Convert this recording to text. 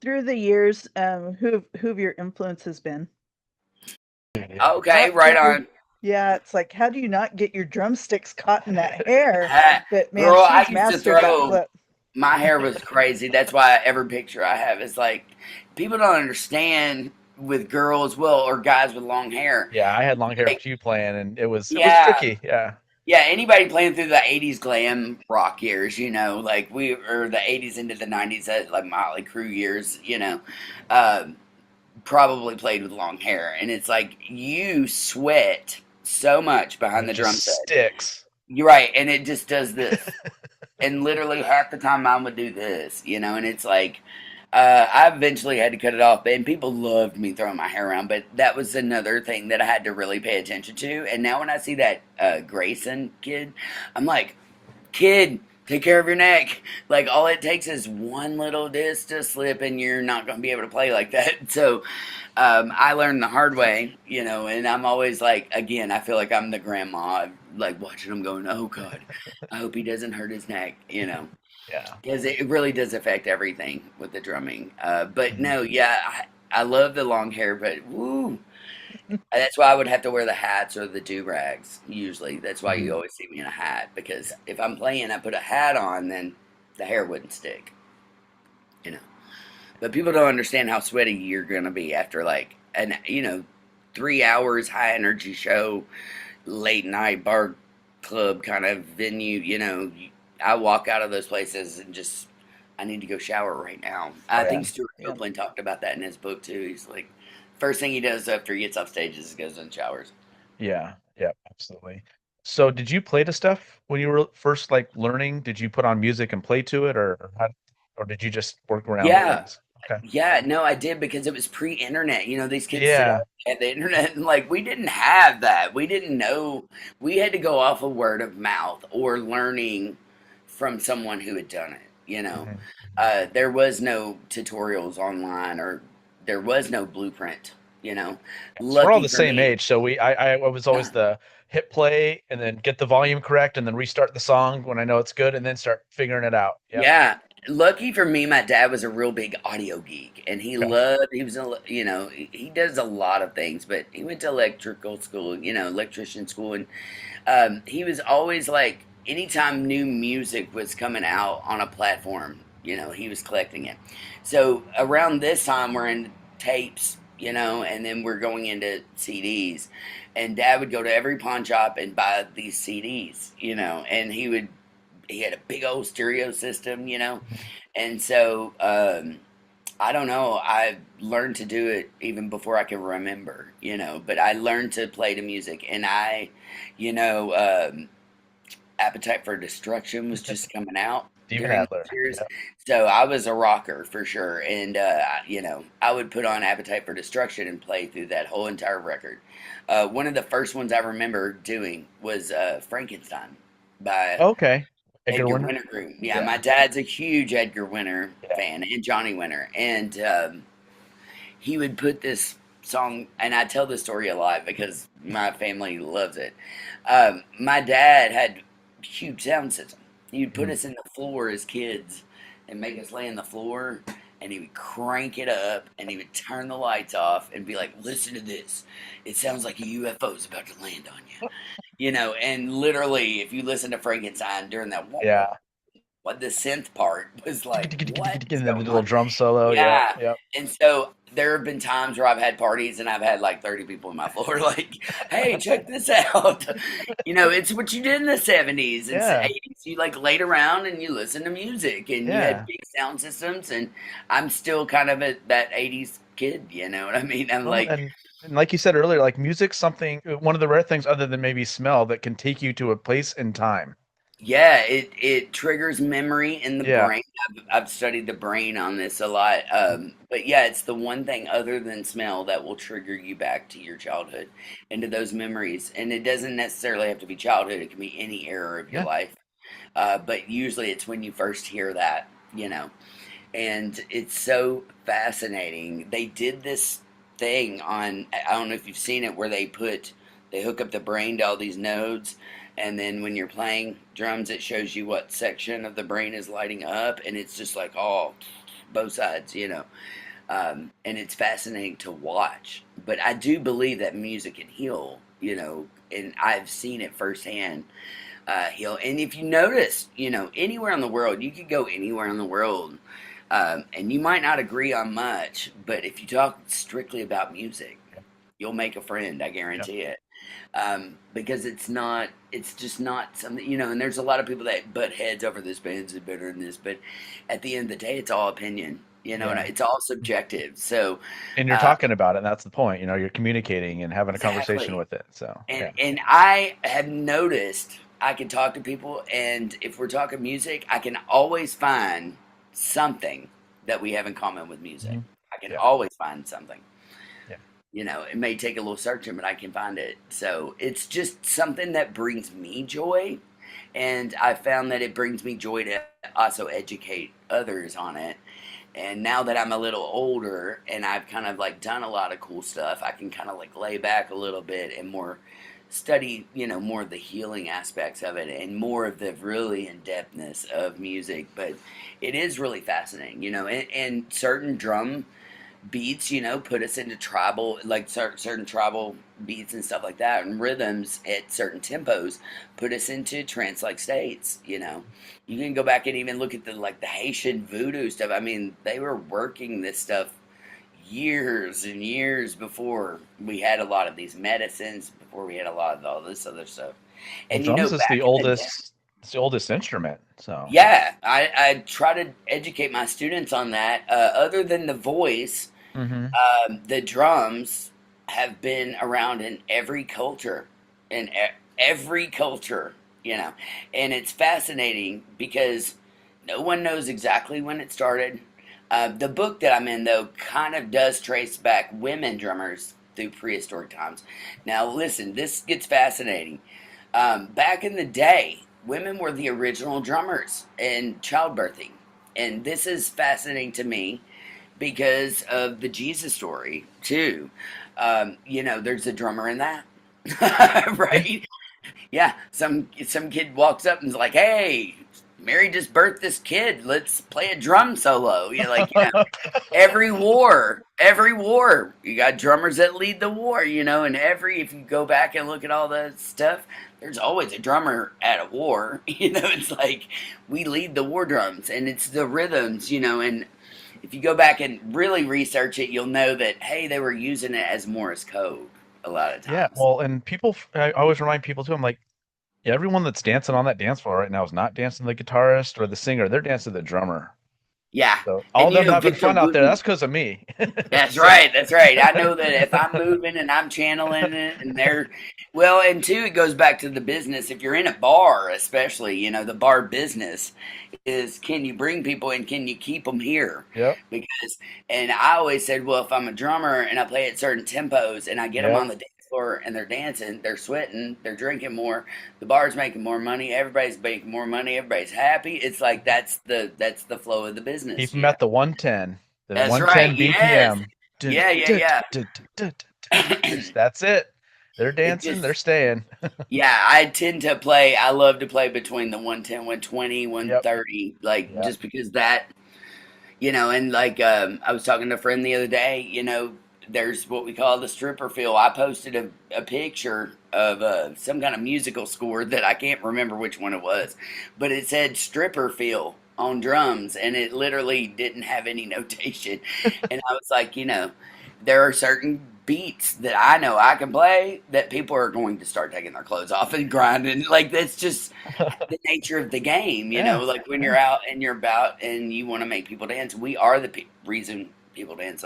through the years, who've your influences been? How Okay, right do you on. Yeah, it's like, how do you not get your drumsticks caught in that hair? But man, Girl, I she's used to mastered that throw. flip. My hair was crazy. That's why every picture I have is like people don't understand with girls, well, or guys with long hair. Yeah, I had long hair Like, with you playing, and it was yeah, tricky. Yeah. yeah. Anybody playing through the '80s glam rock years, like we or the '80s into the '90s, like Motley Crue years, um, probably played with long hair, and it's like you sweat so much And behind it the just drum set. sticks. You're right, and it just does this. And literally half the time mom would do this, and it's like I eventually had to cut it off, and people loved me throwing my hair around, but that was another thing that I had to really pay attention to. And now when I see that Grayson kid, I'm like, kid, take care of your neck. Like all it takes is one little disc to slip, and you're not going to be able to play like that. So I learned the hard way, and I'm always like, again, I feel like I'm the grandma, like watching him going, oh God, I hope he doesn't hurt his neck. Yeah. Because it really does affect everything with the drumming. But Mhm. no, yeah, I love the long hair, but woo, that's why I would have to wear the hats or the do rags. Usually, that's why you Mhm. always see me in a hat. Because if I'm playing, I put a hat on, then the hair wouldn't stick. You know. But people don't understand how sweaty you're gonna be after like an 3 hours high energy show, late night bar club kind of venue. I walk out of those places and just I need to go shower right now. Oh I yeah. think Stuart Yeah. Copeland talked about that in his book too. He's like, first thing he does after he gets off stage is goes and showers. Yeah. Yeah. Absolutely. So, did you play to stuff when you were first like learning? Did you put on music and play to it, or did you just work around with Yeah, things? Okay. yeah, no, I did because it was pre-internet. These kids today Yeah. had the internet, and like we didn't have that. We didn't know. We had to go off of word of mouth or learning from someone who had done it. Mhm. Mhm. There was no tutorials online or there was no blueprint. You know, So we're all lucky the for same me. age. So I was always uh, the hit play and then get the volume correct and then restart the song when I know it's good and then start figuring it out. Yep. Yeah, lucky for me, my dad was a real big audio geek, and Okay. he was, he does a lot of things, but he went to electrical school, electrician school, and he was always like, anytime new music was coming out on a platform, he was collecting it. So around this time, we're in tapes, and then we're going into CDs, and dad would go to every pawn shop and buy these CDs, and he had a big old stereo system. Mhm. And so I don't know. I learned to do it even before I could remember. But I learned to play the music, and you know, um, Appetite for Destruction was just coming out Steven during Adler. those years. Yeah. So I was a rocker for sure. And, I would put on Appetite for Destruction and play through that whole entire record. One of the first ones I remember doing was Frankenstein by Okay. Edgar Edgar Winter. Winter Group. Yeah, Yeah. my dad's a huge Edgar Winter Yeah. fan and Johnny Winter. And he would put this song, and I tell this story a lot because my family loves it. My dad had a huge sound system. He would put Mhm. us in the floor as kids and make us lay on the floor, and he would crank it up, and he would turn the lights off and be like, "Listen to this. It sounds like a UFO is about to land on you." And literally, if you listen to Frankenstein during that Yeah. what the synth part was like, what is And then the going little on? drum solo. Yep. Yeah. Yep. And so there have been times where I've had parties and I've had like 30 people on my floor, like, hey, check this out. It's what you did in the 70s and Yeah. 80s. You like laid around and you listened to music and you had Yeah. big sound systems. And I'm still kind of that 80s kid, you know what I mean? I'm Well, like, and like you said earlier, like music's something, one of the rare things other than maybe smell that can take you to a place in time. yeah, it triggers memory in the Yeah. brain. I've studied the brain on this a lot. But yeah, it's the one thing other than smell that will trigger you back to your childhood and to those memories. And it doesn't necessarily have to be childhood, it can be any era of your Yeah. life. But usually it's when you first hear that. And it's so fascinating. They did this thing on, I don't know if you've seen it, where they hook up the brain to all these nodes, and then when you're playing drums, it shows you what section of the brain is lighting up, and it's just like, oh, both sides, and it's fascinating to watch. But I do believe that music can heal, and I've seen it firsthand heal. And if you notice, anywhere in the world, you could go anywhere in the world, and you might not agree on much, but if you talk strictly about music, you'll make a friend. I guarantee it. Because it's just not something, and there's a lot of people that butt heads over this band's better than this, but at the end of the day, it's all opinion, and it's all subjective. So, and you're talking about it, and that's the point, you're communicating and having a conversation with it. So, and I have noticed I can talk to people, and if we're talking music, I can always find something that we have in common with music. I can always find something. It may take a little searching, but I can find it. So it's just something that brings me joy. And I found that it brings me joy to also educate others on it. And now that I'm a little older and I've kind of like done a lot of cool stuff, I can kind of like lay back a little bit and more study, more of the healing aspects of it and more of the really in-depthness of music. But it is really fascinating, and certain drum beats, put us into tribal, like certain tribal beats and stuff like that, and rhythms at certain tempos put us into trance-like states. You can go back and even look at the Haitian voodoo stuff. I mean, they were working this stuff years and years before we had a lot of these medicines, before we had a lot of all this other stuff. And drums is the oldest. It's the oldest instrument. So yeah, I try to educate my students on that. Other than the voice, the drums have been around in every culture, and it's fascinating because no one knows exactly when it started. The book that I'm in, though, kind of does trace back women drummers through prehistoric times. Now, listen, this gets fascinating. Back in the day, women were the original drummers in childbirthing. And this is fascinating to me because of the Jesus story, too. There's a drummer in that, right? Yeah, some kid walks up and is like, hey, Mary just birthed this kid. Let's play a drum solo. Every war, you got drummers that lead the war, and if you go back and look at all that stuff, there's always a drummer at a war. It's like we lead the war drums, and it's the rhythms, and if you go back and really research it, you'll know that, hey, they were using it as Morse code a lot of times. Yeah, well, and I always remind people too, I'm like, everyone that's dancing on that dance floor right now is not dancing the guitarist or the singer. They're dancing the drummer. Yeah. So all them having fun out there, that's because of me. That's right. That's right. I know that if I'm moving and I'm channeling it and and two, it goes back to the business. If you're in a bar, especially, the bar business is, can you bring people and can you keep them here? Yep. And I always said, well, if I'm a drummer and I play at certain tempos and I get them on the dance floor and they're dancing, they're sweating, they're drinking more, the bar's making more money, everybody's making more money, everybody's happy. It's like that's the flow of the business. Keep them at the 110. The that's 110 right. BPM. Yeah. That's it. They're dancing, they're staying. Yeah, I love to play between the 110, 120, 130, just because that, and I was talking to a friend the other day, there's what we call the stripper feel. I posted a picture of some kind of musical score that I can't remember which one it was, but it said stripper feel on drums, and it literally didn't have any notation. And I was like, there are certain beats that I know I can play that people are going to start taking their clothes off and grinding. That's just the nature of the game, when you're out and you're about and you want to make people dance. We are the reason people dance.